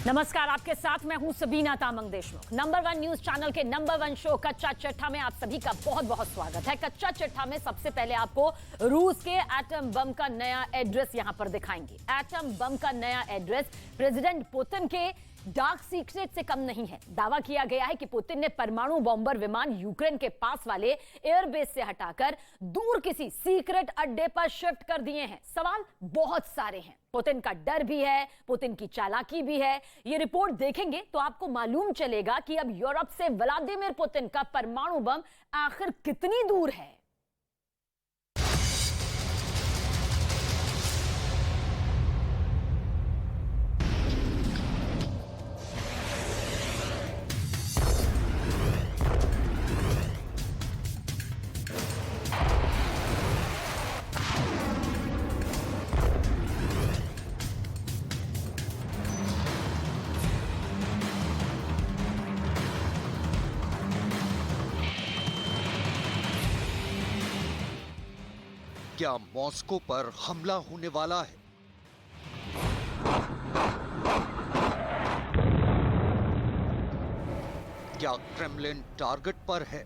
नमस्कार, आपके साथ मैं हूं Sabina Tamang Deshmukh. Number 1 news channel के नंबर 1 शो कच्चा चिट्ठा में आप सभी का बहुत बहुत स्वागत है। कच्चा चिट्ठा में सबसे पहले आपको रूस के एटम बम का नया एड्रेस यहां पर दिखाएंगे। एटम बम का नया एड्रेस प्रेसिडेंट पुतिन के डार्क सीक्रेट से कम नहीं है। दावा किया गया है कि पुतिन ने परमाणु बॉम्बर विमान यूक्रेन के पास वाले एयरबेस से हटाकर दूर किसी सीक्रेट अड्डे पर शिफ्ट कर दिए हैं। सवाल बहुत सारे हैं। पुतिन का डर भी है, पुतिन की चालाकी भी है। ये रिपोर्ट देखेंगे तो आपको मालूम चलेगा कि अब यूरोप से व्लादिमीर पुतिन का परमाणु बम आखिर कितनी दूर है। क्या मॉस्को पर हमला होने वाला है? क्या क्रेमलिन टारगेट पर है?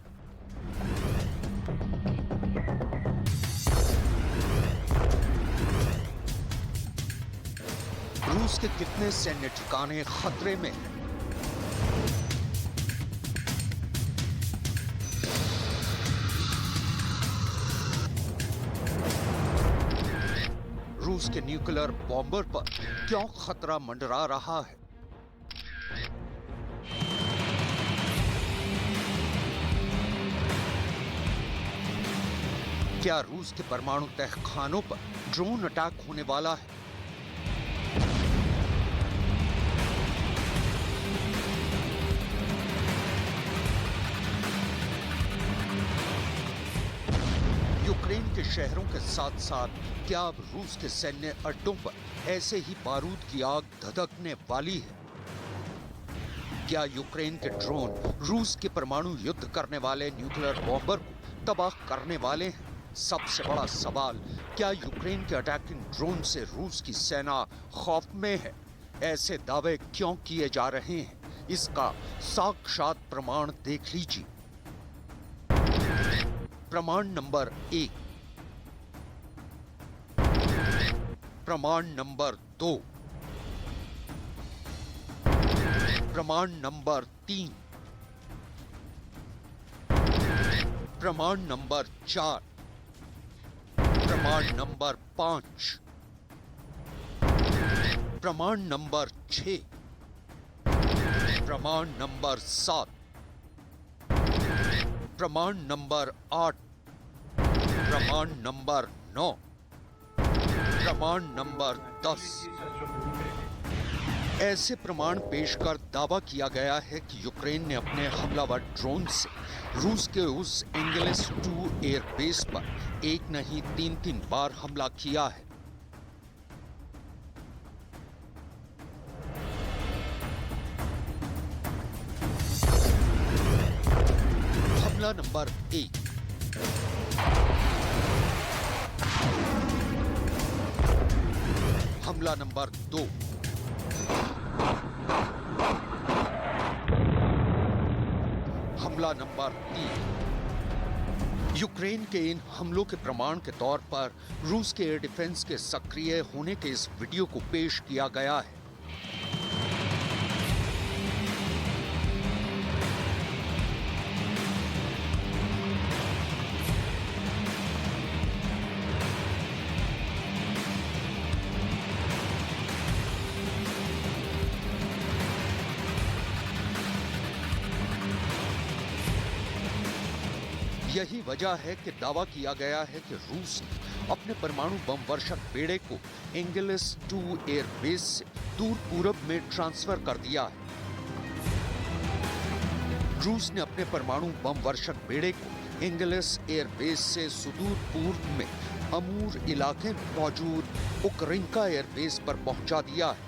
रूस के कितने सैन्य ठिकाने खतरे में हैं? रूस के न्यूक्लियर बॉम्बर पर क्यों खतरा मंडरा रहा है? क्या रूस के परमाणु तहखानों पर ड्रोन अटैक होने वाला है? यूक्रेन के शहरों के साथ साथ क्या अब रूस के सैन्य अड्डों पर ऐसे ही बारूद की आग धधकने वाली है? क्या यूक्रेन के ड्रोन रूस के परमाणु युद्ध करने वाले न्यूक्लियर बॉम्बर को तबाह करने वाले हैं? सबसे बड़ा सवाल, क्या यूक्रेन के अटैकिंग ड्रोन से रूस की सेना खौफ में है? ऐसे दावे क्यों किए जा रहे हैं? इसका साक्षात प्रमाण देख लीजिए। प्रमाण नंबर 1, प्रमाण नंबर 2, प्रमाण नंबर 3, प्रमाण नंबर 4, प्रमाण नंबर 5, प्रमाण नंबर 6, प्रमाण नंबर 7, प्रमाण नंबर 8, प्रमाण नंबर 9, प्रमाण नंबर 10। ऐसे प्रमाण पेश कर दावा किया गया है कि यूक्रेन ने अपने हमलावर ड्रोन से रूस के उस एंगेलिस 2 एयरबेस पर एक नहीं 3 बार हमला किया है। हमला नंबर 1, हमला नंबर 2, हमला नंबर 3। यूक्रेन के इन हमलों के प्रमाण के तौर पर रूस के एयर डिफेंस के सक्रिय होने के इस वीडियो को पेश किया गया है। यही वजह है कि दावा किया गया है कि रूस ने अपने परमाणु बम वर्षक बेड़े को एंगेलिस 2 एयरबेस से दूर पूरब में ट्रांसफर कर दिया है। रूस ने अपने परमाणु बम वर्षक बेड़े को एंगेलिस एयरबेस से सुदूर पूर्व में अमूर इलाके में मौजूद उक्रेनिका एयरबेस पर पहुंचा दिया है।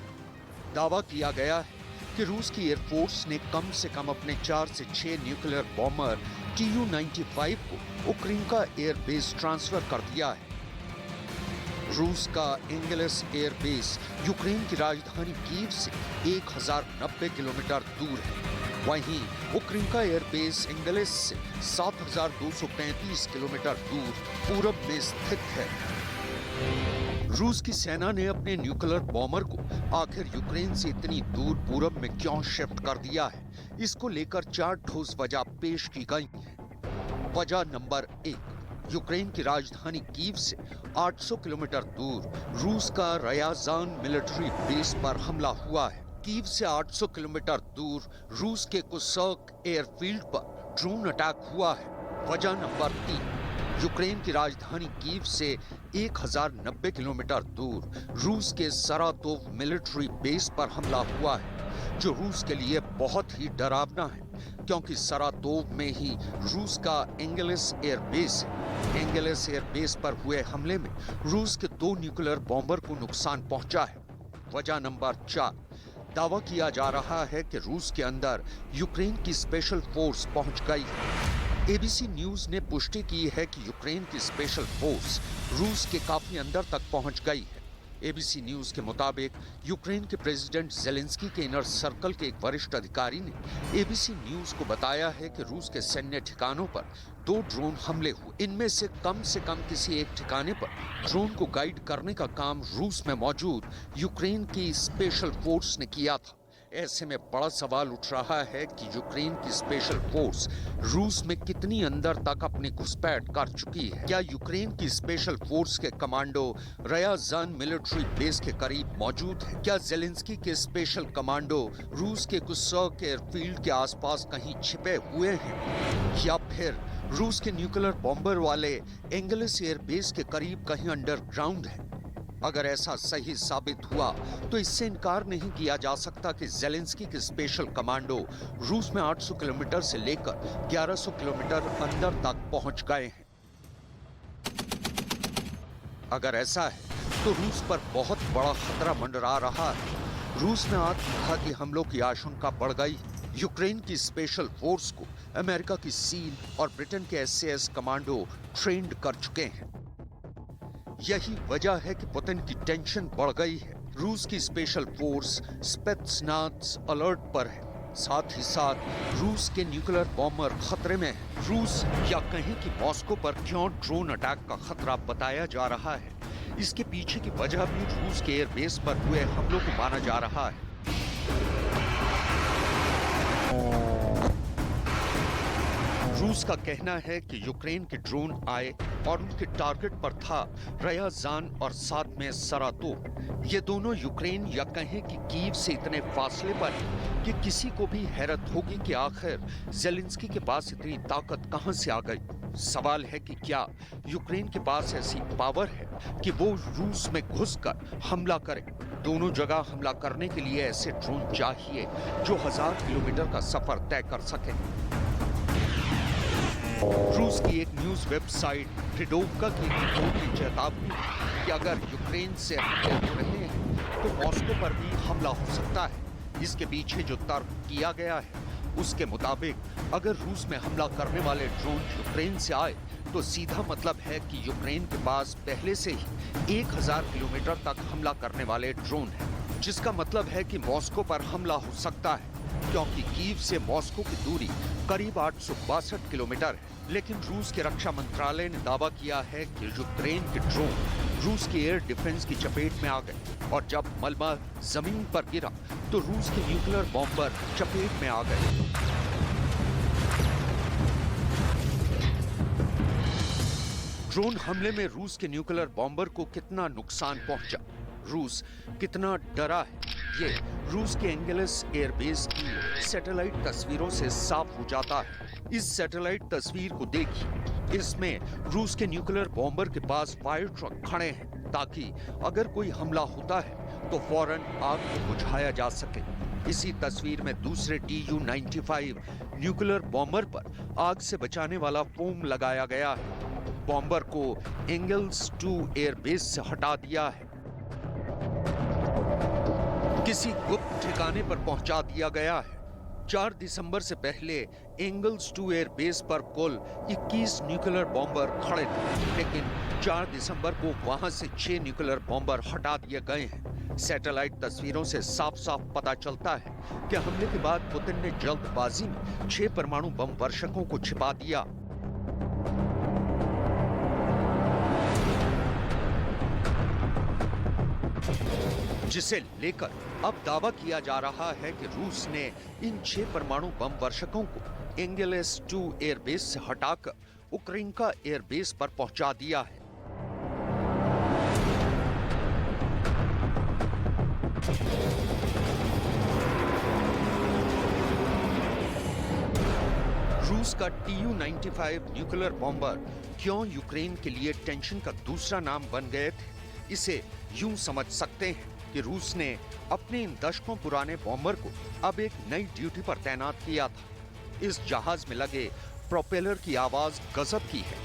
दावा किया गया है कि रूस की एयरफोर्स ने कम से कम अपने 4 से 6 न्यूक्लियर बॉम्बर Tu-95 को उक्रेनिका एयरबेस ट्रांसफर कर दिया है। रूस का एंगेलस एयरबेस यूक्रेन की राजधानी कीव से 1090 किलोमीटर दूर है। वहीं उक्रेनिका एयरबेस एंगेलस से 7235 किलोमीटर दूर पूरब में स्थित है। रूस की सेना ने अपने न्यूक्लियर बॉम्बर को आखिर यूक्रेन से इतनी दूर पूरब में क्यों शिफ्ट कर दिया है, इसको लेकर 4 ठोस वजह पेश की गई हैं। वजह नंबर 1, यूक्रेन की राजधानी कीव से 800 किलोमीटर दूर रूस का रयाजान मिलिट्री बेस पर हमला हुआ है। कीव से 800 किलोमीटर दूर रूस के कुर्स्क एयरफील्ड पर ड्रोन अटैक हुआ है। वजह नंबर 3, यूक्रेन की राजधानी कीव से 1090 किलोमीटर दूर रूस के सरातोव मिलिट्री बेस पर हमला हुआ है, जो रूस के लिए बहुत ही डरावना है, क्योंकि सरातोव में ही रूस का एंगेलस एयरबेस है। एंगेलस एयरबेस पर हुए हमले में रूस के 2 न्यूक्लियर बॉम्बर को नुकसान पहुंचा है। वजह नंबर 4, दावा किया जा रहा है कि रूस के अंदर यूक्रेन की स्पेशल फोर्स पहुंच गई है। एबीसी न्यूज ने पुष्टि की है कि यूक्रेन की स्पेशल फोर्स रूस के काफी अंदर तक पहुंच गई है। एबीसी न्यूज के मुताबिक यूक्रेन के प्रेसिडेंट जेलेंस्की के इनर सर्कल के एक वरिष्ठ अधिकारी ने एबीसी न्यूज को बताया है कि रूस के सैन्य ठिकानों पर 2 ड्रोन हमले हुए। इनमें से कम किसी एक ठिकाने पर ड्रोन को गाइड करने का काम रूस में मौजूद यूक्रेन की स्पेशल फोर्स ने किया था। ऐसे में बड़ा सवाल उठ रहा है कि यूक्रेन की स्पेशल फोर्स रूस में कितनी अंदर तक अपनी घुसपैठ कर चुकी है। क्या यूक्रेन की स्पेशल फोर्स के कमांडो रयाजान मिलिट्री बेस के करीब मौजूद है? क्या जेलेंस्की के स्पेशल कमांडो रूस के कुर्स्क एयरफील्ड के आसपास कहीं छिपे हुए हैं, या फिर रूस के न्यूक्लियर बॉम्बर वाले एंगेलस एयरबेस के करीब कहीं अंडरग्राउंड है? अगर ऐसा सही साबित हुआ तो इससे इनकार नहीं किया जा सकता कि जेलेंस्की के स्पेशल कमांडो रूस में 800 किलोमीटर से लेकर 1100 किलोमीटर अंदर तक पहुंच गए हैं। अगर ऐसा है तो रूस पर बहुत बड़ा खतरा मंडरा रहा है। रूस में आत्मघाती हमलों की आशंका बढ़ गई। यूक्रेन की स्पेशल फोर्स को अमेरिका की सील और ब्रिटेन के एसएस कमांडो ट्रेंड कर चुके हैं। यही वजह है कि पुतिन की टेंशन बढ़ गई है। रूस की स्पेशल फोर्स स्पेत्सनाज़ अलर्ट पर है। साथ ही साथ रूस के न्यूक्लियर बॉम्बर खतरे में है। रूस या कहीं कि मॉस्को पर क्यों ड्रोन अटैक का खतरा बताया जा रहा है, इसके पीछे की वजह भी रूस के एयरबेस पर हुए हमलों को माना जा रहा है। रूस का कहना है कि यूक्रेन के ड्रोन आए और उनके टारगेट पर था रयाजान और साथ में सरातोव। ये दोनों यूक्रेन या कहें कि कीव से इतने फासले पर हैं कि किसी को भी हैरत होगी कि आखिर जेलेंस्की के पास इतनी ताकत कहां से आ गई। सवाल है कि क्या यूक्रेन के पास ऐसी पावर है कि वो रूस में घुसकर हमला करे। दोनों जगह हमला करने के लिए ऐसे ड्रोन चाहिए जो 1000 किलोमीटर का सफर तय कर सके। रूस की एक न्यूज वेबसाइट प्रिडोवका की रिपोर्ट की चेतावनी कि अगर यूक्रेन से हमले हो रहे हैं तो मॉस्को पर भी हमला हो सकता है। इसके पीछे जो तर्क किया गया है उसके मुताबिक अगर रूस में हमला करने वाले ड्रोन यूक्रेन से आए तो सीधा मतलब है कि यूक्रेन के पास पहले से ही 1000 किलोमीटर तक हमला करने वाले ड्रोन हैं, जिसका मतलब है कि मॉस्को पर हमला हो सकता है, क्योंकि कीव से मॉस्को की दूरी करीब 862 किलोमीटर है। लेकिन रूस के रक्षा मंत्रालय ने दावा किया है कि यूक्रेन के ड्रोन रूस के एयर डिफेंस की चपेट में आ गए और जब मलबा जमीन पर गिरा तो रूस के न्यूक्लियर बॉम्बर चपेट में आ गए। ड्रोन हमले में रूस के न्यूक्लियर बॉम्बर को कितना नुकसान पहुंचा, रूस कितना डरा है, ये रूस के एंगेलस एयरबेस की सैटेलाइट तस्वीरों से साफ हो जाता है। इस सैटेलाइट तस्वीर को देखिए, इसमें रूस के न्यूक्लियर बॉम्बर के पास फायर ट्रक खड़े हैं ताकि अगर कोई हमला होता है तो फौरन आग को बुझाया जा सके। इसी तस्वीर में दूसरे Tu-95 न्यूक्लियर बॉम्बर पर आग से बचाने वाला फोम लगाया गया है। बॉम्बर को एंगेल्स 2 एयरबेस से हटा दिया है, किसी गुप्त ठिकाने पर पहुंचा दिया गया है। 4 दिसंबर से पहले एंगल्स 2 एयरबेस पर कुल 21 न्यूक्लियर बॉम्बर खड़े थे, लेकिन 4 दिसंबर को वहां से 6 न्यूक्लियर बॉम्बर हटा दिए गए हैं। सैटेलाइट तस्वीरों से साफ-साफ पता चलता है कि हमले के बाद पुतिन ने जल्दबाजी में 6 परमाणु बम वर्षकों को छिपा दिया। जिसे लेकर अब दावा किया जा रहा है कि रूस ने इन 6 परमाणु बम वर्षकों को एंगेलेस 2 एयरबेस से हटाकर यूक्रेन का एयरबेस पर पहुंचा दिया है। रूस का Tu-95 न्यूक्लियर बॉम्बर क्यों यूक्रेन के लिए टेंशन का दूसरा नाम बन गए थे, इसे यूं समझ सकते हैं कि रूस ने अपने इन दशकों पुराने बॉम्बर को अब एक नई ड्यूटी पर तैनात किया था। इस जहाज में लगे प्रोपेलर की आवाज गजब की है।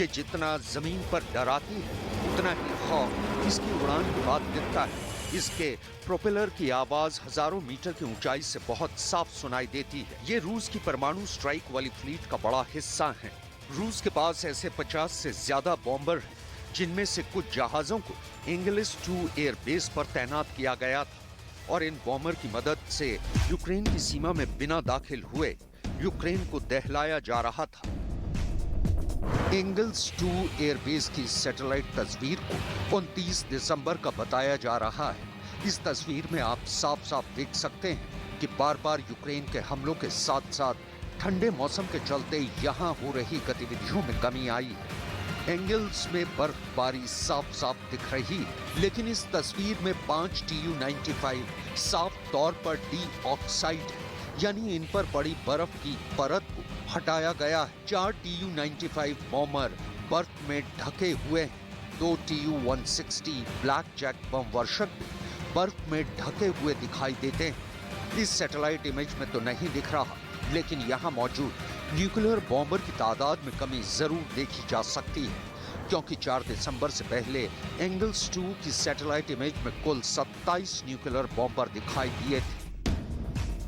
ये जितना जमीन पर डराती है उतना ही खौफ इसकी उड़ान के बाद दिखता है। इसके प्रोपेलर की आवाज हजारों मीटर की ऊंचाई से बहुत साफ सुनाई देती है। ये रूस की परमाणु स्ट्राइक वाली फ्लीट का बड़ा हिस्सा है। रूस के पास ऐसे 50 से ज्यादा बॉम्बर हैं, जिनमें से कुछ जहाजों को एंगेलिस 2 एयरबेस पर तैनात किया गया था और इन बॉम्बर की मदद से यूक्रेन की सीमा में बिना दाखिल हुए यूक्रेन को दहलाया जा रहा था। एंगेल्स 2 एयरबेस की सैटेलाइट तस्वीर को 29 दिसंबर का बताया जा रहा है। इस तस्वीर में आप साफ-साफ देख सकते हैं कि बार-बार यूक्रेन के हमलों के साथ-साथ ठंडे मौसम के चलते यहां हो रही गतिविधियों में कमी आई है। एंगल्स में बर्फबारी साफ-साफ दिख रही है, लेकिन इस तस्वीर में 5 Tu-95 साफ तौर पर डी ऑक्साइड है, यानी इन पर पड़ी बर्फ की परत को हटाया गया है। 4 Tu-95 बॉम्बर बर्फ में ढके हुए हैं। 2 Tu-160 ब्लैक जैक बम वर्षक भी बर्फ में ढके हुए दिखाई देते हैं। इस सैटेलाइट इमेज में तो नहीं दिख रहा, लेकिन यहाँ मौजूद न्यूक्लियर बॉम्बर की तादाद में कमी जरूर देखी जा सकती है, क्योंकि 4 दिसंबर से पहले एंगल्स 2 की सैटेलाइट इमेज में कुल 27 न्यूक्लियर बॉम्बर दिखाई दिए थे।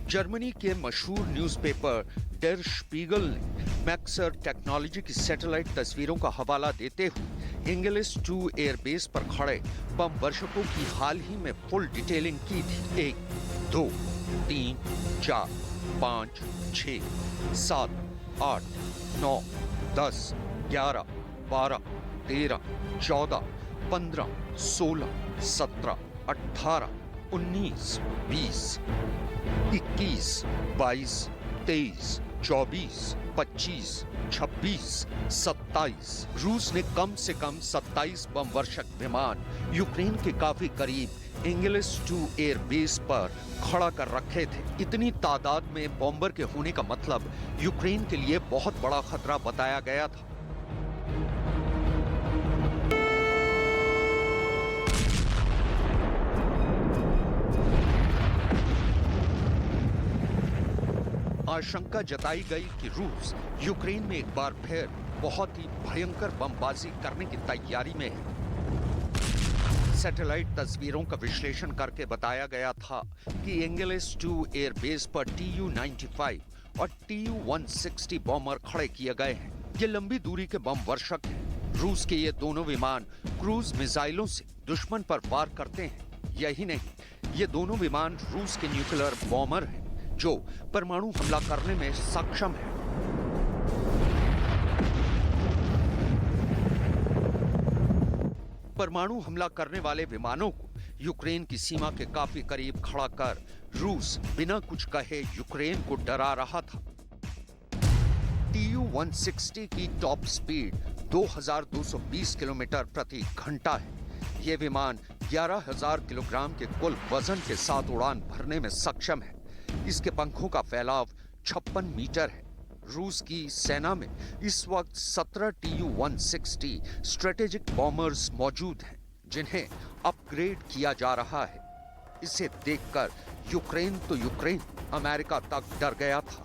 जर्मनी के मशहूर न्यूज़पेपर डेर स्पीगल ने मैक्सर टेक्नोलॉजी की सैटेलाइट तस्वीरों का हवाला देते हुए एंगेलिस 2 एयरबेस पर खड़े बम वर्षकों की हाल ही में फुल डिटेलिंग की थी। 1, 2, 3, 4, 5, 6, 7, 8, 9, 10, 11, 12, 13, 14, 15, 16, 17, 18, 19, 20, 21, 22, 23, 24, 25, 26, 27। रूस ने कम से कम 27 बम वर्षक विमान यूक्रेन के काफी करीब एंगेलिस 2 एयरबेस पर खड़ा कर रखे थे। इतनी तादाद में बॉम्बर के होने का मतलब यूक्रेन के लिए बहुत बड़ा खतरा बताया गया था। आशंका जताई गई कि रूस यूक्रेन में एक बार फिर बहुत ही भयंकर बमबाजी करने की तैयारी में है। सैटेलाइट तस्वीरों का विश्लेषण करके बताया गया था कि एंगेलिस 2 एयरबेस पर Tu-95 और Tu-160 बॉम्बर खड़े किए गए हैं। ये लंबी दूरी के बम वर्षक हैं। रूस के ये दोनों विमान क्रूज मिसाइलों से दुश्मन पर वार करते हैं। यही नहीं, ये दोनों विमान रूस के न्यूक्लियर बॉम्बर हैं जो परमाणु हमला करने में सक्षम है। परमाणु हमला करने वाले विमानों को यूक्रेन की सीमा के काफी करीब खड़ा कर रूस बिना कुछ कहे यूक्रेन को डरा रहा था। Tu-160 की टॉप स्पीड 2220 किलोमीटर प्रति घंटा है। ये विमान 11,000 किलोग्राम के कुल वजन के साथ उड़ान भरने में सक्षम है। इसके पंखों का फैलाव 56 मीटर है। रूस की सेना में इस वक्त 17 Tu-160 स्ट्रेटेजिक बॉम्बर्स मौजूद हैं, जिन्हें अपग्रेड किया जा रहा है। इसे देखकर यूक्रेन तो यूक्रेन, अमेरिका तक डर गया था,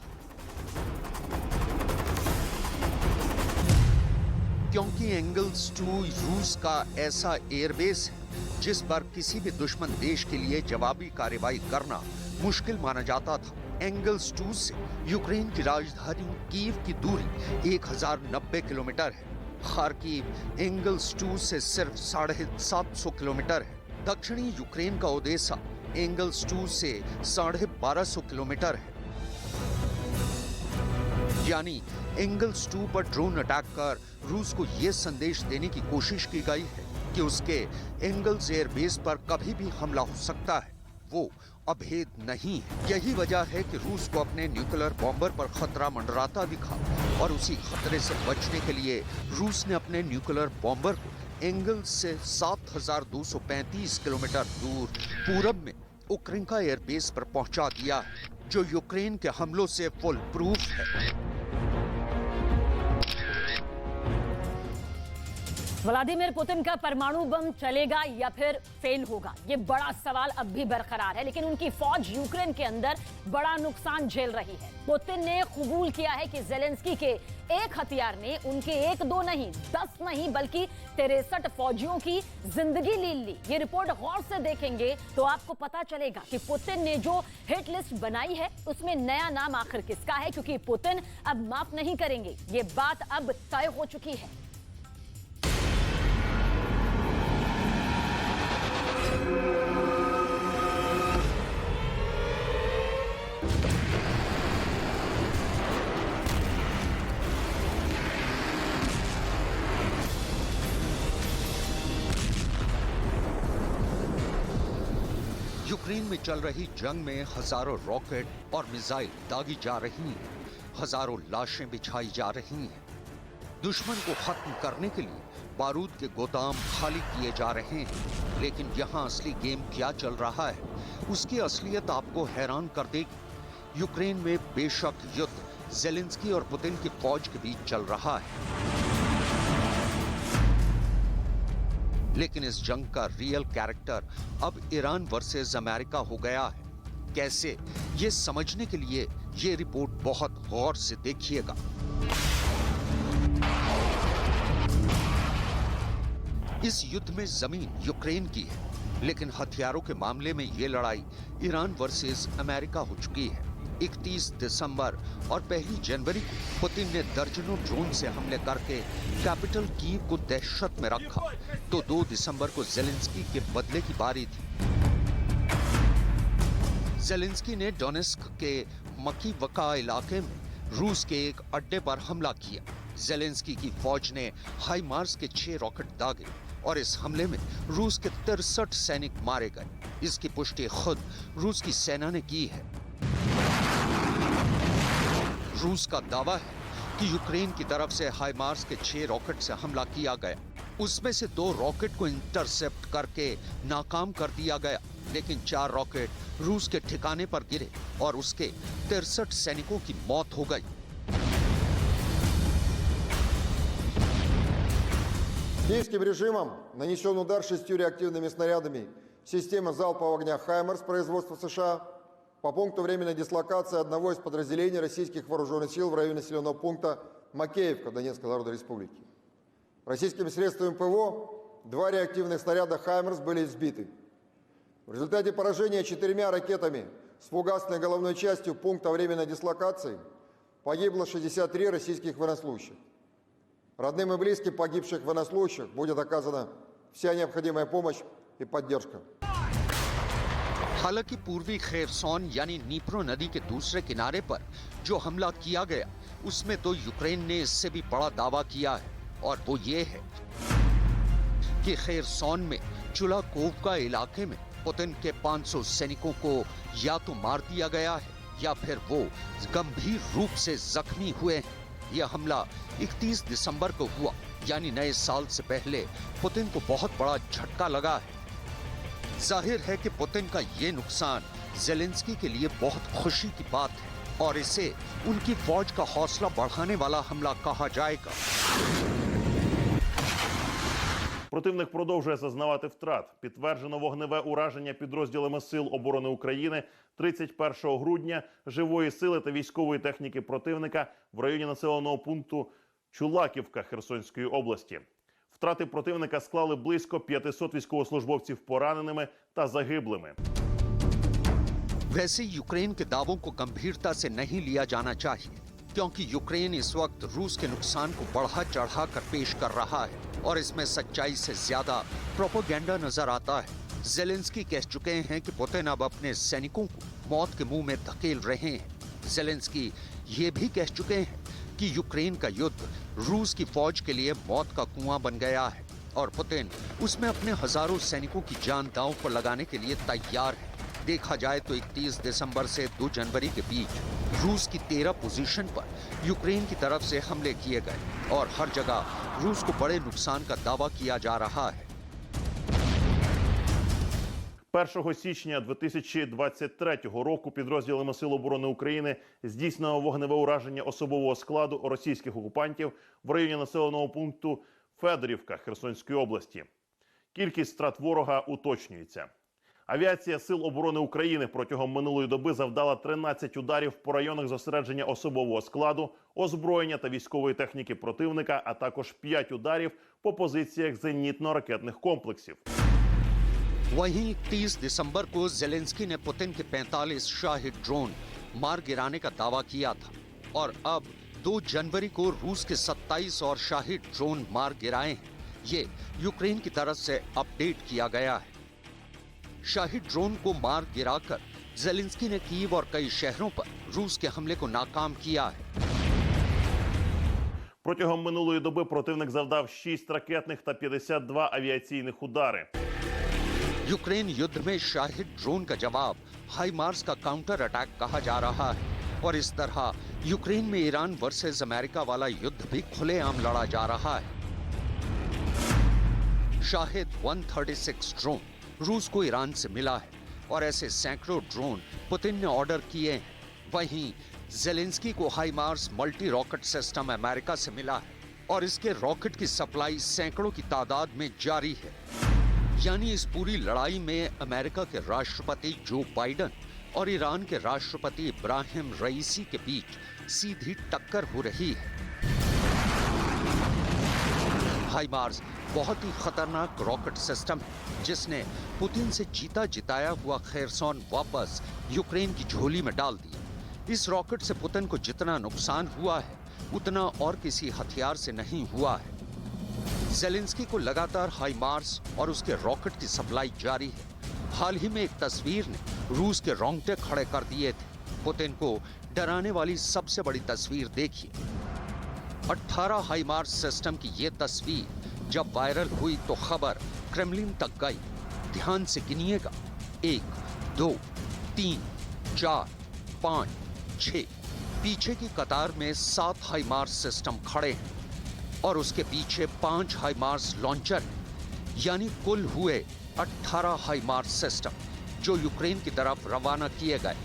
क्योंकि एंगल्स 2 रूस का ऐसा एयरबेस है जिस पर किसी भी दुश्मन देश के लिए जवाबी कार्रवाई करना मुश्किल माना जाता था। एंगल्स 2 से यूक्रेन की राजधानी कीव की दूरी 1090 किलोमीटर है। खार्किव एंगल्स 2 से सिर्फ 750 किलोमीटर है। दक्षिणी यूक्रेन का ओडेसा एंगल्स 2 से 1250 किलोमीटर है। यानी एंगल्स 2 पर ड्रोन अटैक कर रूस को यह संदेश देने की कोशिश की गई है कि उसके एंगल्स एयरबेस पर कभी भी हमला हो सकता है, वो अभेद नहीं है। यही वजह है कि रूस को अपने न्यूक्लियर बॉम्बर पर खतरा मंडराता दिखा और उसी खतरे से बचने के लिए रूस ने अपने न्यूक्लियर बॉम्बर को एंगल्स से 7235 किलोमीटर दूर पूरब में उक्रेनिका एयरबेस पर पहुंचा दिया है, जो यूक्रेन के हमलों से फुल प्रूफ है। व्लादिमीर पुतिन का परमाणु बम चलेगा या फिर फेल होगा, ये बड़ा सवाल अब भी बरकरार है। लेकिन उनकी फौज यूक्रेन के अंदर बड़ा नुकसान झेल रही है। पुतिन ने कबूल किया है कि जेलेंस्की के एक हथियार ने उनके 1-2 नहीं 10 नहीं बल्कि 63 फौजियों की जिंदगी ले ली। ये रिपोर्ट गौर से देखेंगे तो आपको पता चलेगा कि पुतिन ने जो हिट लिस्ट बनाई है उसमें नया नाम आखिर किसका है, क्योंकि पुतिन अब माफ नहीं करेंगे। ये बात अब तय हो चुकी है। यूक्रेन में चल रही जंग में हजारों रॉकेट और मिसाइल दागी जा रही हैं, हजारों लाशें बिछाई जा रही हैं। दुश्मन को खत्म करने के लिए बारूद के गोदाम खाली किए जा रहे हैं। लेकिन यहाँ असली गेम क्या चल रहा है, उसकी असलियत आपको हैरान कर देगी। यूक्रेन में बेशक युद्ध जेलेंस्की और पुतिन की फौज के बीच चल रहा है, लेकिन इस जंग का रियल कैरेक्टर अब ईरान वर्सेस अमेरिका हो गया है। कैसे, ये समझने के लिए ये रिपोर्ट बहुत गौर से देखिएगा। इस युद्ध में जमीन यूक्रेन की है, लेकिन हथियारों के मामले में ये लड़ाई ईरान वर्सेस अमेरिका हो चुकी है। 31 दिसंबर और 1 जनवरी को पुतिन ने दर्जनों ड्रोन से हमले करके कैपिटल कीव को दहशत में रखा, तो 2 दिसंबर को जेलेंस्की के बदले की बारी थी। जेलेंस्की ने डोनेस्क के मकीवका इलाके में रूस के एक अड्डे पर हमला किया। जेलेंस्की की फौज ने हाइमार्स के 6 रॉकेट दागे और इस हमले में रूस के 63 सैनिक मारे गए। इसकी पुष्टि खुद रूस की सेना ने की है। रूस का दावा है कि यूक्रेन की तरफ से हाइमार्स के 6 रॉकेट से हमला किया गया। उसमें से 2 रॉकेट को इंटरसेप्ट करके नाकाम कर दिया गया, लेकिन 4 रॉकेट रूस के ठिकाने पर गिरे और उसके 63 सैनिकों की मौत हो गई। Киевским режимом нанесен удар 6 реактивными снарядами системы залпового огня «Хаймарс» производства США по пункту временной дислокации одного из подразделений российских вооруженных сил в районе населенного пункта Макеевка Донецкой Народной Республики. Российскими средствами ПВО 2 реактивных снаряда «Хаймарс» были сбиты. В результате поражения 4 ракетами с фугасной головной частью пункта временной дислокации погибло 63 российских военнослужащих. Родным и близким погибших военнослужащих будет оказана вся необходимая помощь и поддержка. हालांकि पूर्वी खेरसोन यानी नीप्रो नदी के दूसरे किनारे पर जो हमला किया गया, उसमें तो यूक्रेन ने इससे भी बड़ा दावा किया है, और वो ये है कि खेरसोन में चुलाकोवका इलाके में पुतिन के 500 सैनिकों को या तो मार दिया गया है या फिर वो गंभीर रूप से जख्मी हुए हैं। यह हमला 31 दिसंबर को हुआ, यानी नए साल से पहले पुतिन को बहुत बड़ा झटका लगा है। जाहिर है कि पुतिन का ये नुकसान जेलेंस्की के लिए बहुत खुशी की बात है और इसे उनकी फौज का हौसला बढ़ाने वाला हमला कहा जाएगा। Противник продовжує зазнавати втрат. Підтверджено вогневе ураження підрозділами Сил оборони України 31 грудня живої сили та військової техніки противника в районі населеного пункту Чулаківка Херсонської області. Втрати противника склали близько 500 військовослужбовців пораненими та загиблими. वैसे यूक्रेन के दावों को गंभीरता से नहीं लिया जाना चाहिए। क्योंकि यूक्रेन इस वक्त रूस के नुकसान को बढ़ा चढ़ा कर पेश कर रहा है और इसमें सच्चाई से ज्यादा प्रोपेगेंडा नजर आता है। जेलेंस्की कह चुके हैं कि पुतिन अब अपने सैनिकों को मौत के मुंह में धकेल रहे हैं। जेलेंस्की ये भी कह चुके हैं कि यूक्रेन का युद्ध रूस की फौज के लिए मौत का कुआं बन गया है और पुतिन उसमें अपने हजारों सैनिकों की जान दांव पर लगाने के लिए तैयार है। देखा जाए तो 31 दिसंबर से 2 जनवरी के बीच रूस की 13 पोजीशन पर यूक्रेन की तरफ से हमले किए गए और हर जगह रूस को बड़े नुकसान का दावा किया जा रहा है। 1 січня 2023 року підрозділами Сил оборони України здійснено вогневе ураження особового складу російських окупантів в районі населеного пункту Федорівка Херсонської області. Кількість втрат ворога уточнюється. Авіація Сил оборони України протягом минулої доби завдала 13 ударів по районах зосередження особового складу, озброєння та військової техніки противника, а також 5 ударів по позиціях зенітно-ракетних комплексів. वहीं 30 दिसंबर को जेलेंस्की ने पुतिन के 45 शाहिद ड्रोन मार गिराने का दावा किया था और अब 2 जनवरी को रूस के 27 और शाहिद ड्रोन मार गिराए हैं। ये यूक्रेन की तरफ से अपडेट किया गया है। शाहिद ड्रोन को मार गिराकर जेलेंस्की ने कीव और कई शहरों पर रूस के हमले को नाकाम किया है। Протягом минулої доби противник завдав 6 ракетних та 52 авіаційних удари. यूक्रेन युद्ध में शाहिद ड्रोन का जवाब हाइमार्स का काउंटर अटैक कहा जा रहा है और इस तरह यूक्रेन में ईरान वर्सेस अमेरिका वाला युद्ध भी खुलेआम लड़ा जा रहा है। शाहिद 136 ड्रोन रूस को ईरान से मिला है और ऐसे सैकड़ों ड्रोन पुतिन ने ऑर्डर किए हैं। वहीं जेलेंस्की को हाइमार्स मल्टी रॉकेट सिस्टम अमेरिका से मिला है और इसके रॉकेट की सप्लाई सैकड़ों की तादाद में जारी है। यानी इस पूरी लड़ाई में अमेरिका के राष्ट्रपति जो बाइडेन और ईरान के राष्ट्रपति इब्राहिम रईसी के बीच सीधी टक्कर हो रही है। हाइमार्स बहुत ही खतरनाक रॉकेट सिस्टम है जिसने पुतिन से जीता जिताया हुआ खेरसॉन वापस यूक्रेन की झोली में डाल दिया। इस रॉकेट से पुतिन को जितना नुकसान हुआ है उतना और किसी हथियार से नहीं हुआ है। जेलेंस्की को लगातार हाइमार्स और उसके रॉकेट की सप्लाई जारी है। हाल ही में एक तस्वीर ने रूस के रोंगटे खड़े कर दिए थे। पुतिन को डराने वाली सबसे बड़ी तस्वीर देखिए। 18 हाइमार्स सिस्टम की ये तस्वीर जब वायरल हुई तो खबर क्रेमलिन तक गई। ध्यान से गिनिएगा, 1, 2, 3, 4, 5, 6। पीछे की कतार में 7 हाइमार्स सिस्टम खड़े हैं और उसके पीछे 5 हाइमार्स लॉन्चर हैं। यानी कुल हुए 18 हाइमार्स सिस्टम जो यूक्रेन की तरफ रवाना किए गए।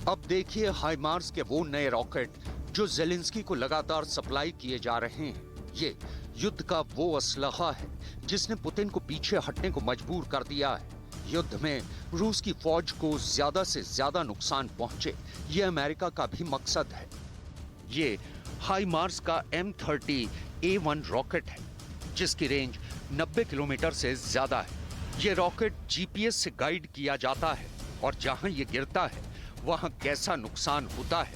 अब देखिए हाइमार्स के वो नए रॉकेट जो जेलेंस्की को लगातार सप्लाई किए जा रहे हैं। ये युद्ध का वो असलहा है जिसने पुतिन को पीछे हटने को मजबूर कर दिया है। युद्ध में रूस की फौज को ज्यादा से ज्यादा नुकसान पहुंचे, ये अमेरिका का भी मकसद है। ये हाइमार्स का M30A1 रॉकेट है जिसकी रेंज 90 किलोमीटर से ज्यादा है। ये रॉकेट जीपीएस से गाइड किया जाता है और जहां ये गिरता है वहां कैसा नुकसान होता है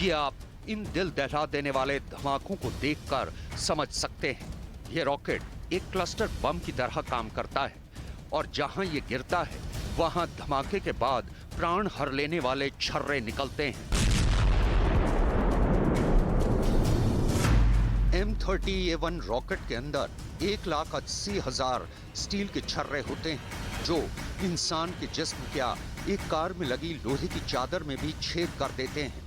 ये आप इन दिल दहला देने वाले धमाकों को देखकर समझ सकते हैं। ये रॉकेट एक क्लस्टर बम की तरह काम करता है और जहां ये गिरता है वहां धमाके के बाद प्राण हर लेने वाले छर्रे निकलते हैं। M30A1 रॉकेट के अंदर 1,80,000 स्टील के छर्रे होते हैं जो इंसान के जिस्म क्या एक कार में लगी लोहे की चादर में भी छेद कर देते हैं।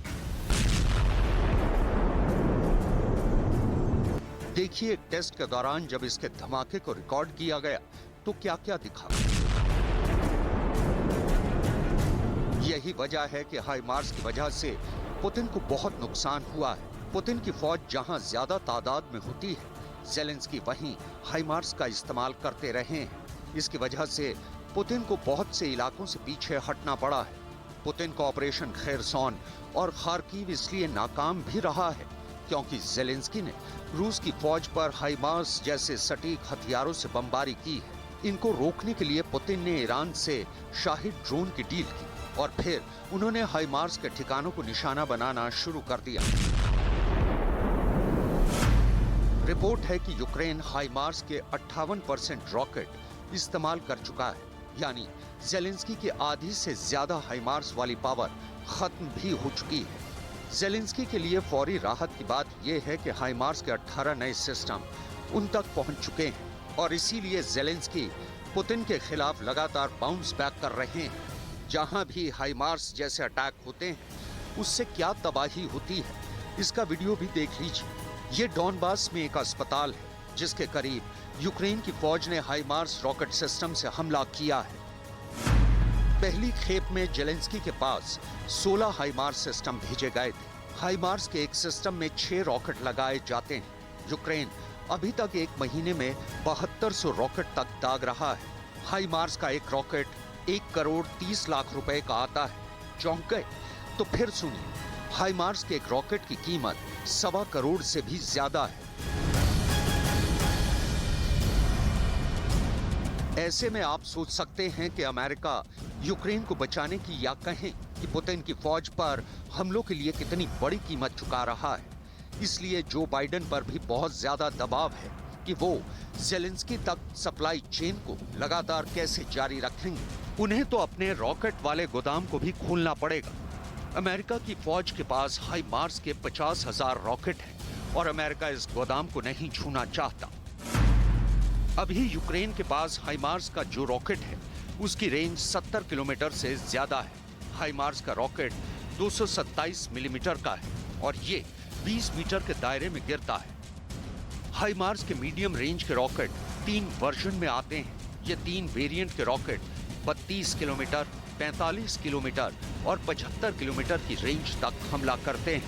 देखिए एक टेस्ट के दौरान जब इसके धमाके को रिकॉर्ड किया गया तो क्या क्या दिखा। यही वजह है कि हाइमार्स की वजह से पुतिन को बहुत नुकसान हुआ है। पुतिन की फौज जहां ज्यादा तादाद में होती है, जेलेंस्की वहीं हाइमार्स का इस्तेमाल करते रहे हैं। इसकी वजह से पुतिन को बहुत से इलाकों से पीछे हटना पड़ा है। पुतिन का ऑपरेशन खेरसॉन और खार्किव इसलिए नाकाम भी रहा है क्योंकि जेलेंस्की ने रूस की फौज पर हाइमार्स जैसे सटीक हथियारों से बमबारी की है इनको रोकने के लिए पुतिन ने ईरान से शाहिद ड्रोन की डील की और फिर उन्होंने हाइमार्स के ठिकानों को निशाना बनाना शुरू कर दिया। रिपोर्ट है कि यूक्रेन हाइमार्स के 58% रॉकेट इस्तेमाल कर चुका है, यानी ज़ेलेंस्की के आधी से ज्यादा हाइमार्स वाली पावर खत्म भी हो चुकी है। ज़ेलेंस्की के लिए फौरी राहत की बात यह है कि हाइमार्स के 18 नए सिस्टम उन तक पहुंच चुके हैं और इसीलिए ज़ेलेंस्की पुतिन के खिलाफ लगातार बाउंस बैक कर रहे हैं। जहां भी हाइमार्स जैसे अटैक होते हैं उससे क्या तबाही होती है, इसका वीडियो भी देख लीजिए। ये डॉनबास में एक अस्पताल है जिसके करीब यूक्रेन की फौज ने हाइमार्स रॉकेट सिस्टम से हमला किया है। पहली खेप में ज़ेलेंस्की के पास 16 हाइमार्स सिस्टम भेजे गए थे। हाइमार्स के एक सिस्टम में 6 रॉकेट लगाए जाते हैं। यूक्रेन अभी तक एक महीने में 7200 रॉकेट तक दाग रहा है। हाइमार्स का एक रॉकेट 1 करोड़ 30 लाख रुपए का आता है। चौंक गए? तो फिर सुनिए, हाइमार्स के एक रॉकेट की कीमत 1.25 करोड़ से भी ज्यादा है। ऐसे में आप सोच सकते हैं कि अमेरिका यूक्रेन को बचाने की या कहें कि पुतिन की फौज पर हमलों के लिए कितनी बड़ी कीमत चुका रहा है। इसलिए जो बाइडेन पर भी बहुत ज्यादा दबाव है कि वो ज़ेलेंस्की तक सप्लाई चेन को लगातार कैसे जारी रखेंगे। उन्हें तो अपने रॉकेट वाले गोदाम को भी खोलना पड़ेगा। अमेरिका की फौज के पास हाइमार्स के 50,000 रॉकेट हैं और अमेरिका इस गोदाम को नहीं छूना चाहता। अभी यूक्रेन के पास हाइमार्स का जो रॉकेट है उसकी रेंज 70 किलोमीटर से ज्यादा है। हाइमार्स का रॉकेट 227 मिलीमीटर का है और ये 20 मीटर के दायरे में गिरता है। हाइमार्स के मीडियम रेंज के रॉकेट 3 वर्जन में आते हैं। ये 3 वेरिएंट के रॉकेट 32 किलोमीटर, 45 किलोमीटर और 75 किलोमीटर की रेंज तक हमला करते हैं।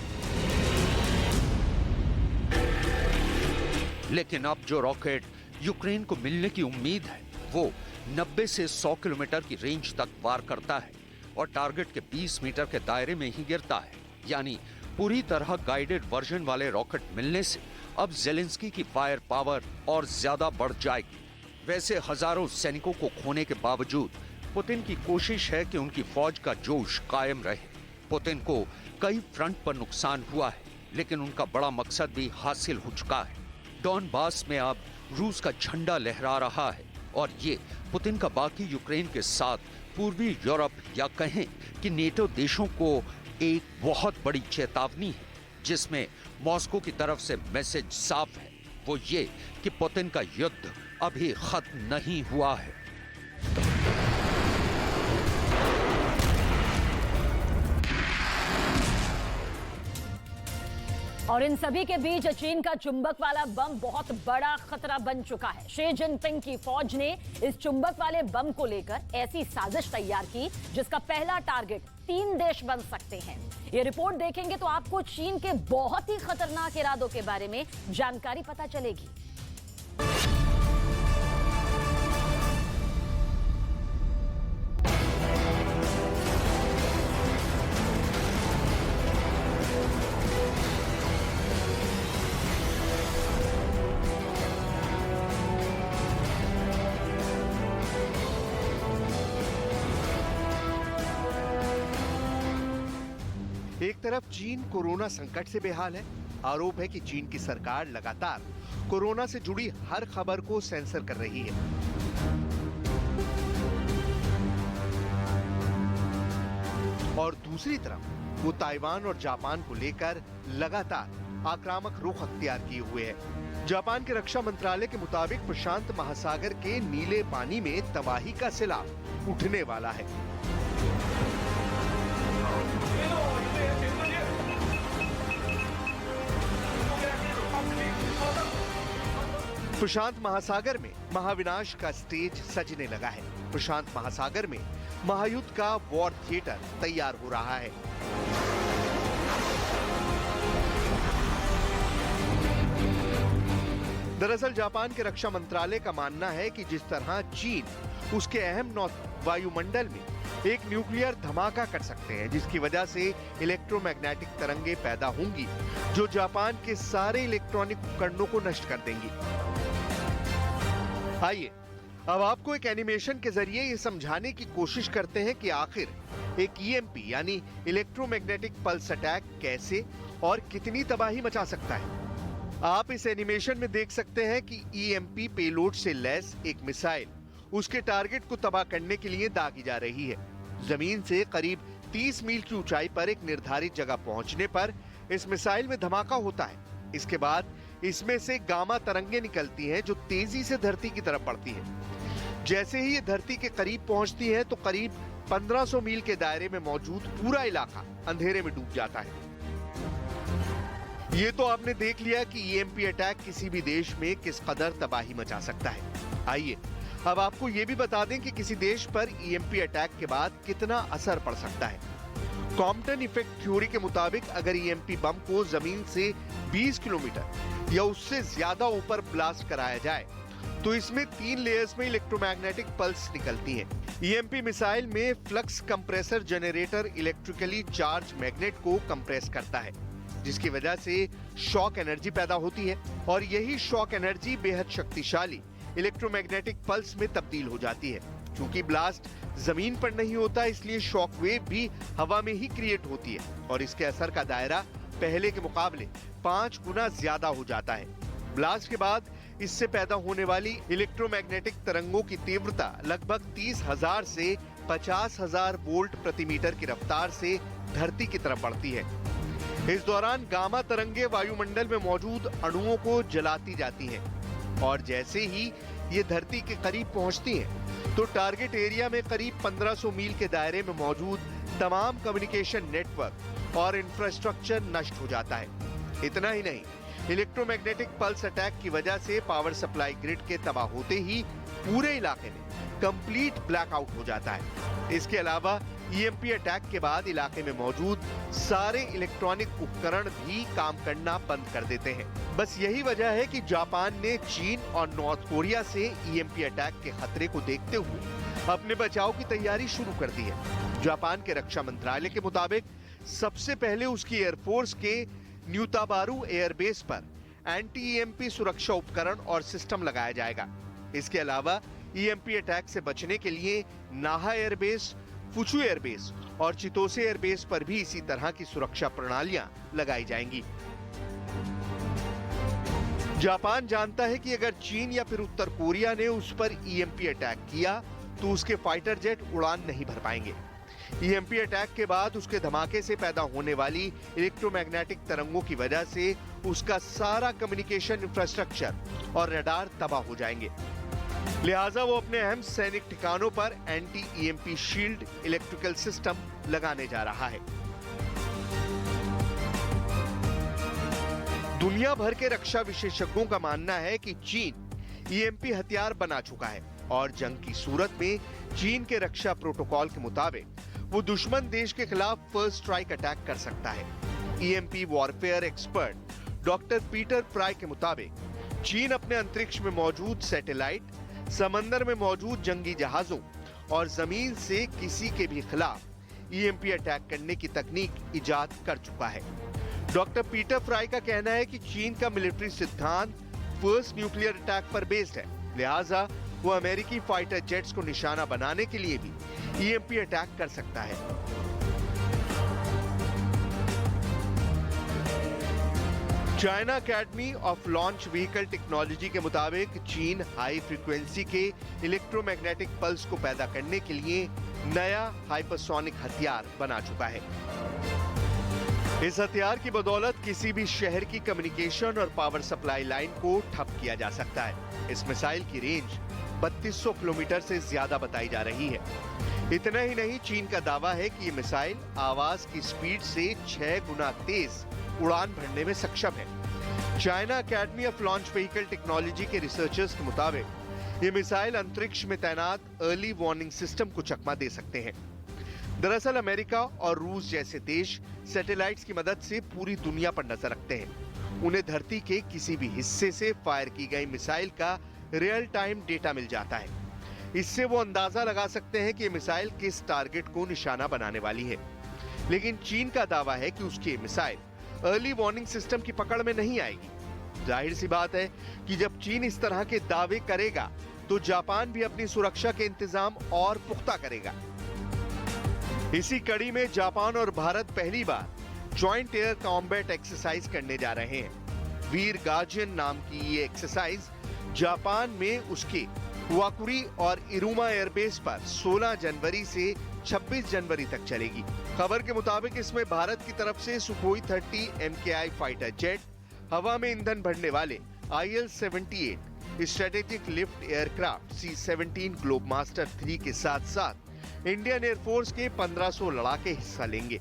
लेकिन अब जो रॉकेट यूक्रेन को मिलने की उम्मीद है वो 90 से 100 किलोमीटर की रेंज तक वार करता है और टारगेट के 20 मीटर के दायरे में ही गिरता है। यानी पूरी तरह गाइडेड वर्जन वाले रॉकेट मिलने से अब ज़ेलेंस्की की फायर पावर और ज्यादा बढ़ जाएगी। वैसे हजारों सैनिकों को खोने के बावजूद पुतिन की कोशिश है कि उनकी फौज का जोश कायम रहे। पुतिन को कई फ्रंट पर नुकसान हुआ है, लेकिन उनका बड़ा मकसद भी हासिल हो चुका है। डॉनबास में अब रूस का झंडा लहरा रहा है और ये पुतिन का बाकी यूक्रेन के साथ पूर्वी यूरोप या कहें कि नेटो देशों को एक बहुत बड़ी चेतावनी है, जिसमें मॉस्को की तरफ से मैसेज साफ है, वो ये कि पुतिन का युद्ध अभी खत्म नहीं हुआ है। और इन सभी के बीच चीन का चुंबक वाला बम बहुत बड़ा खतरा बन चुका है। शी जिनपिंग की फौज ने इस चुंबक वाले बम को लेकर ऐसी साजिश तैयार की जिसका पहला टारगेट 3 देश बन सकते हैं। ये रिपोर्ट देखेंगे तो आपको चीन के बहुत ही खतरनाक इरादों के बारे में जानकारी पता चलेगी। एक तरफ चीन कोरोना संकट से बेहाल है। आरोप है कि चीन की सरकार लगातार कोरोना से जुड़ी हर खबर को सेंसर कर रही है। और दूसरी तरफ वो ताइवान और जापान को लेकर लगातार आक्रामक रुख अख्तियार किए हुए है। जापान के रक्षा मंत्रालय के मुताबिक प्रशांत महासागर के नीले पानी में तबाही का सैलाब उठने वाला है। प्रशांत महासागर में महाविनाश का स्टेज सजने लगा है। प्रशांत महासागर में महायुद्ध का वॉर थिएटर तैयार हो रहा है। दरअसल जापान के रक्षा मंत्रालय का मानना है कि जिस तरह चीन उसके अहम वायुमंडल में एक न्यूक्लियर धमाका कर सकते हैं, जिसकी वजह से इलेक्ट्रोमैग्नेटिक तरंगे पैदा होंगी जो जापान के सारे इलेक्ट्रॉनिक उपकरणों को नष्ट कर देंगी। आइए अब आपको एक एनिमेशन के जरिए ये समझाने की कोशिश करते हैं कि आखिर एक ईएमपी यानी इलेक्ट्रोमैग्नेटिक पल्स अटैक कैसे और कितनी तबाही मचा सकता है। आप इस एनिमेशन में देख सकते हैं कि ईएमपी पेलोड से लैस एक मिसाइल उसके टारगेट को तबाह करने के लिए दागी जा रही है। जमीन से करीब 30 मील की ऊंचाई पर एक निर्धारित जगह पहुंचने पर इस मिसाइल में धमाका होता है। इसके बाद इसमें से गामा तरंगे निकलती हैं जो तेजी से धरती की तरफ बढ़ती हैं। जैसे ही ये धरती के करीब पहुंचती है तो करीब 1500 मील के दायरे में मौजूद पूरा इलाका अंधेरे में डूब जाता है। ये तो आपने देख लिया कि ईएमपी अटैक किसी भी देश में किस कदर तबाही मचा सकता है। आइए अब आपको ये भी बता दें कि किसी देश पर ईएमपी अटैक के बाद कितना असर पड़ सकता है। कॉम्पटन इफेक्ट थ्योरी के मुताबिक अगर ईएमपी बम को जमीन से 20 किलोमीटर या उससे ज्यादा ऊपर ब्लास्ट कराया जाए तो इसमें 3 लेयर्स में इलेक्ट्रोमैग्नेटिक पल्स निकलती हैं। ईएमपी मिसाइल में flux compressor generator electrically charge magnet को कंप्रेस करता है, जिसकी वजह से शॉक एनर्जी पैदा होती है और यही शॉक एनर्जी बेहद शक्तिशाली इलेक्ट्रोमैग्नेटिक पल्स में तब्दील हो जाती है। क्योंकि ब्लास्ट जमीन पर नहीं होता इसलिए शॉक वेव भी हवा में ही क्रिएट होती है और इसके असर का दायरा पहले के मुकाबले 5 गुना ज्यादा हो जाता है। ब्लास्ट के बाद इससे पैदा होने वाली इलेक्ट्रोमैग्नेटिक तरंगों की तीव्रता लगभग 30,000 से 50,000 वोल्ट प्रति मीटर की रफ्तार से धरती की तरफ बढ़ती है। इस दौरान गामा तरंगे वायुमंडल में मौजूद अणुओं को जलाती जाती हैं और जैसे ही ये धरती के करीब पहुंचती हैं तो टारगेट एरिया में करीब 1500 मील के दायरे में मौजूद तमाम कम्युनिकेशन नेटवर्क और इंफ्रास्ट्रक्चर नष्ट हो जाता है। इतना ही नहीं, इलेक्ट्रोमैग्नेटिक पल्स अटैक की वजह से पावर सप्लाई ग्रिड के तबाह होते ही पूरे इलाके में कंप्लीट ब्लैकआउट हो जाता है। इसके अलावा ईएमपी अटैक के बाद इलाके में मौजूद सारे इलेक्ट्रॉनिक उपकरण भी काम करना बंद कर देते हैं। बस यही वजह है कि जापान ने चीन और नॉर्थ कोरिया से ईएमपी अटैक के खतरे को देखते हुए अपने बचाव की तैयारी शुरू कर दी है। जापान के रक्षा मंत्रालय के मुताबिक सबसे पहले उसकी एयरफोर्स के न्यूताबारू एयरबेस पर एंटी ईएमपी सुरक्षा उपकरण और सिस्टम लगाया जाएगा। इसके अलावा ईएमपी अटैक से बचने के लिए नाहा एयरबेस, फुचू एयरबेस और चितोसे एयरबेस पर भी इसी तरह की सुरक्षा प्रणालियां लगाई जाएंगी। जापान जानता है कि अगर चीन या फिर उत्तर कोरिया ने उस पर ईएमपी अटैक किया तो उसके फाइटर जेट उड़ान नहीं भर पाएंगे। ईएमपी अटैक के बाद उसके धमाके से पैदा होने वाली इलेक्ट्रोमैग्नेटिक तरंगों की वजह से उसका सारा कम्युनिकेशन इंफ्रास्ट्रक्चर और रडार तबाह हो जाएंगे। लिहाजा वो अपने अहम सैनिक ठिकानों पर anti EMP shield electrical system लगाने जा रहा है। दुनिया भर के रक्षा विशेषज्ञों का मानना है कि चीन ईएमपी हथियार बना चुका है और जंग की सूरत में चीन के रक्षा प्रोटोकॉल के मुताबिक वो दुश्मन देश के खिलाफ फर्स्ट स्ट्राइक अटैक कर सकता है। EMP warfare expert doctor Peter fry के मुताबिक चीन अपने अंतरिक्ष में मौजूद सैटेलाइट, समंदर में मौजूद जंगी जहाजों और जमीन से किसी के भी खिलाफ ईएमपी अटैक करने की तकनीक इजाद कर चुका है। डॉक्टर पीटर फ्राई का कहना है कि चीन का मिलिट्री सिद्धांत फर्स्ट न्यूक्लियर अटैक पर बेस्ड है, लिहाजा वो अमेरिकी फाइटर जेट्स को निशाना बनाने के लिए भी ईएमपी अटैक कर सकता है। China academy of launch vehicle technology के मुताबिक चीन हाई फ्रीक्वेंसी के इलेक्ट्रोमैग्नेटिक पल्स को पैदा करने के लिए नया हाइपरसोनिक हथियार बना चुका है। इस हथियार की बदौलत किसी भी शहर की कम्युनिकेशन और पावर सप्लाई लाइन को ठप किया जा सकता है। इस मिसाइल की रेंज 3200 किलोमीटर से ज्यादा बताई जा रही है। इतना ही नहीं, चीन का दावा है कि ये मिसाइल आवाज की स्पीड से 6 गुना तेज उड़ान भरने में सक्षम है। China academy of launch vehicle technology के रिसर्चर्स के मुताबिक ये मिसाइल अंतरिक्ष में तैनात अर्ली वार्निंग सिस्टम को चकमा दे सकते हैं। दरअसल अमेरिका और रूस जैसे देश सैटेलाइट्स की मदद से पूरी दुनिया पर नजर रखते हैं। उन्हें धरती के किसी भी हिस्से से फायर की गई मिसाइल का रियल टाइम डेटा मिल जाता है। इससे वो अंदाजा लगा सकते हैं कि ये मिसाइल किस टारगेट को निशाना बनाने वाली है। लेकिन चीन का दावा है कि उसकी मिसाइल अर्ली वार्निंग सिस्टम की पकड़ में नहीं आएगी। जाहिर सी बात है कि जब चीन इस तरह के दावे करेगा तो जापान भी अपनी सुरक्षा के इंतजाम और पुख्ता करेगा। इसी कड़ी में जापान और भारत पहली बार ज्वाइंट एयर कॉम्बैट एक्सरसाइज करने जा रहे हैं। वीर गार्जियन नाम की ये एक्सरसाइज जापान में उसके हुआकुरी और इरुमा एयरबेस पर 16 जनवरी से 26 जनवरी तक चलेगी। खबर के मुताबिक इसमें भारत की तरफ से सुखोई 30 MKI फाइटर जेट, हवा में ईंधन भरने वाले IL-78 strategic lift aircraft C-17 Globemaster 3 के साथ साथ इंडियन एयरफोर्स के 1500 लड़ाके हिस्सा लेंगे।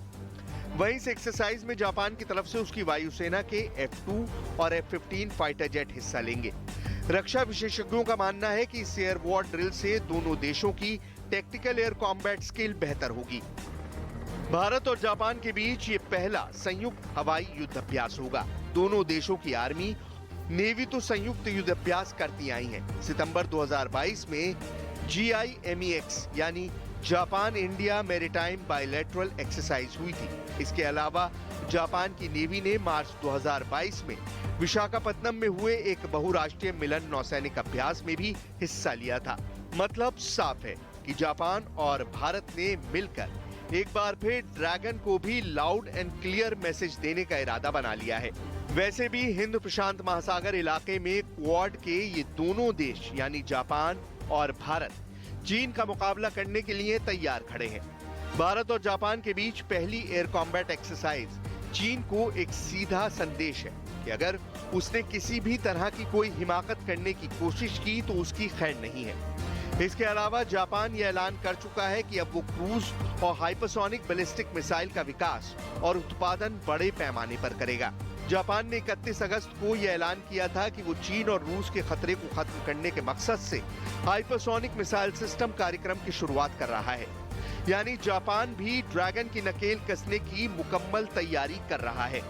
वहीं इस एक्सरसाइज में जापान की तरफ से उसकी वायुसेना के F-2 और F-15 फाइटर जेट हिस्सा लेंगे। रक्षा विशेषज्ञों का मानना है कि इस एयर वॉर ड्रिल से दोनों देशों की टेक्टिकल एयर कॉम्बैट स्किल बेहतर होगी। भारत और जापान के बीच ये पहला संयुक्त हवाई युद्ध अभ्यास होगा। दोनों देशों की आर्मी, नेवी तो संयुक्त युद्ध अभ्यास करती आई हैं। सितंबर 2022 में GIMEX यानी Japan India maritime bilateral exercise हुई थी। इसके अलावा जापान की नेवी ने मार्च 2022 में विशाखापत्तनम में हुए एक बहुराष्ट्रीय मिलन नौसैनिक अभ्यास में भी हिस्सा लिया था। मतलब साफ है कि जापान और भारत ने मिलकर एक बार फिर ड्रैगन को भी लाउड एंड क्लियर मैसेज देने का इरादा बना लिया है। वैसे भी हिंद प्रशांत महासागर इलाके में क्वाड के ये दोनों देश यानी जापान और भारत चीन का मुकाबला करने के लिए तैयार खड़े हैं। भारत और जापान के बीच पहली एयर कॉम्बैट एक्सरसाइज चीन को एक सीधा संदेश है कि अगर उसने किसी भी तरह की कोई हिमाकत करने की कोशिश की तो उसकी खैर नहीं है। इसके अलावा जापान यह ऐलान कर चुका है कि अब वो क्रूज और हाइपरसोनिक बैलिस्टिक मिसाइल का विकास और उत्पादन बड़े पैमाने पर करेगा। जापान ने 31 अगस्त को यह ऐलान किया था कि वो चीन और रूस के खतरे को खत्म करने के मकसद से हाइपरसोनिक मिसाइल सिस्टम कार्यक्रम की शुरुआत कर रहा है। यानी जापान भी ड्रैगन की नकेल कसने की मुकम्मल तैयारी कर रहा है।